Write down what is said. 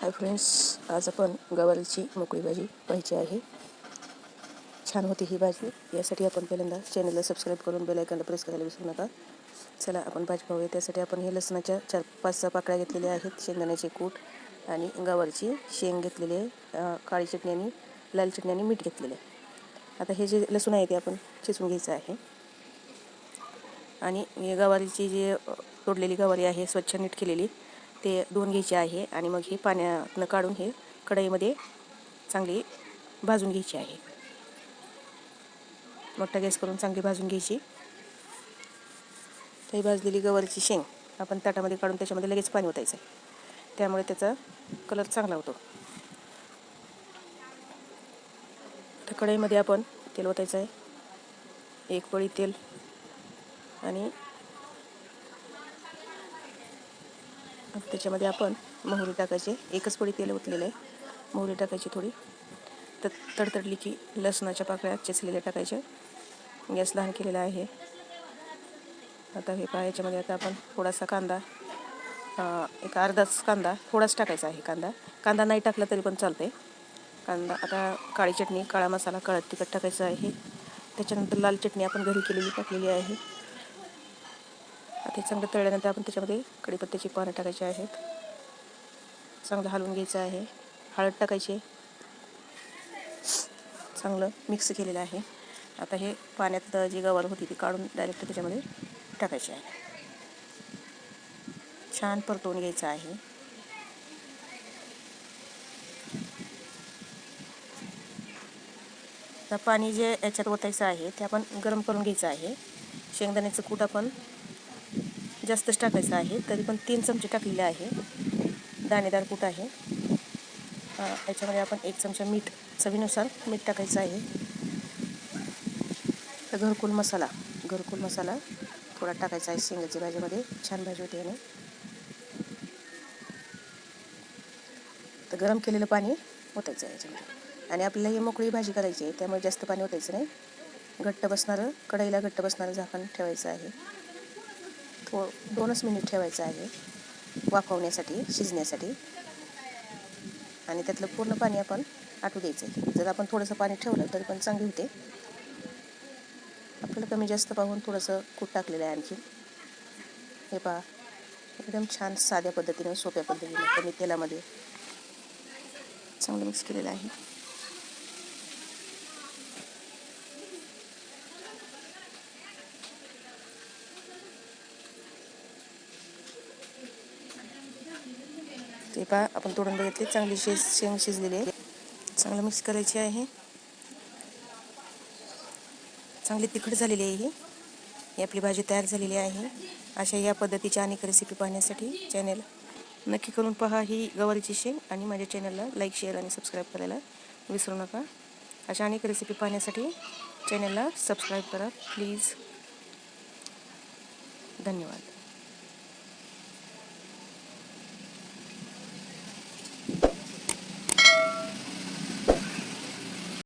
Hi friends, आज आपण गवारीची मोकळी भाजी पाहायची आहे. छान होती ही भाजी. यासाठी आपण पहिल्यांदा चॅनलला सबस्क्राईब करून बेल आयकॉनला प्रेस करायला विसरू नका. चला आपण भाजी पाहूया. त्यासाठी आपण हे लसणाच्या 4-5 पाकळ्या घेतलेल्या आहेत, शेंगदाण्याचे कूट आणि गवारची शेंग घेतलेली आहे, काळी चटणी आणि लाल चटणी आणि मीठ घेतलेले आहे. आता हे जे लसूण आहे ते आपण चिचून घ्यायचं आहे आणि हे गवारीची जी तोडलेली गवारी आहे स्वच्छ नीट केलेली ते धुवून घ्यायचे आहे आणि मग हे पाण्यातनं काढून हे कढईमध्ये चांगली भाजून घ्यायची आहे. मोठा गॅस करून चांगली भाजून घ्यायची. तर ही भाजलेली गवारीची शेंग आपण ताटामध्ये काढून त्याच्यामध्ये लगेच पाणी ओतायचं आहे, त्यामुळे त्याचा कलर चांगला होतो. तर कढईमध्ये आपण तेल ओतायचं आहे, 1 पळी तेल आणि त्याच्यामध्ये आपण मोहरी टाकायची. 1च पळी तेल ओतलेलं आहे. मोहरी टाकायची थोडी. तर तडतडली की लसणाच्या पाकळ्या चिचलेल्या टाकायच्या. गॅस लहान केलेला आहे. आता हे याच्यामध्ये आता आपण थोडासा कांदा, एक अर्धाच कांदा थोडाच टाकायचा आहे. कांदा नाही टाकला तरी पण चालते. कांदा आता काळी चटणी, काळा मसाला, काळं तिखट टाकायचं आहे. त्याच्यानंतर लाल चटणी आपण घरी केलेली टाकलेली आहे. आता हे चांगलं तळल्यानंतर आपण त्याच्यामध्ये कढीपत्त्याची पानं टाकायची आहेत. चांगलं हलवून घ्यायचं आहे. हळद टाकायची. चांगलं मिक्स केलेलं आहे. आता हे पाण्यात जी गवार होती ती काढून डायरेक्ट त्याच्यामध्ये टाकायची आहे. छान परतवून घ्यायचं आहे. आता पाणी जे याच्यात ओतायचं आहे ते आपण गरम करून घ्यायचं आहे. शेंगदाण्याचं कूट आपण जास्तच टाकायचं आहे, तरी पण 3 चमचे टाकलेले आहे. दाणेदार कूट आहे. याच्यामध्ये आपण 1 चमचा मीठ, चवीनुसार मीठ टाकायचं आहे. तर घरकुल मसाला थोडा टाकायचा आहे शेंगाच्या भाजीमध्ये. छान भाजी होते आणि तर गरम केलेलं पाणी ओतायचं आहे याच्यामध्ये. आणि आपल्याला ही मोकळी भाजी करायची आहे, त्यामुळे जास्त पाणी ओतायचं नाही. कढईला घट्ट बसणारं झाकण ठेवायचं आहे. 2च मिनिट ठेवायचं आहे वाफवण्यासाठी, शिजण्यासाठी. आणि त्यातलं पूर्ण पाणी आपण आटू द्यायचं आहे. जर आपण थोडंसं पाणी ठेवलं तरी पण चांगली होते. आपल्याला कमी जास्त पाहून थोडंसं कूट टाकलेलं आहे आणखी. हे पहा, एकदम छान साध्या पद्धतीने, सोप्या पद्धतीने कमी तेलामध्ये चांगलं मिक्स केलेलं आहे. ते पहा, आपण तोडून बघितले. चांगली शेंग शिजलेली आहे. चांगलं मिक्स करायची आहे. चांगली तिखट झालेली आहे ही आपली भाजी तयार झालेली आहे. अशा या पद्धतीच्या अनेक रेसिपी पाहण्यासाठी चॅनल नक्की करून पहा ही गवारीची शेंग. आणि माझ्या चॅनलला लाईक, शेअर आणि सबस्क्राईब करायला विसरू नका. अशा अनेक रेसिपी पाहण्यासाठी चॅनलला सबस्क्राईब करा प्लीज. धन्यवाद.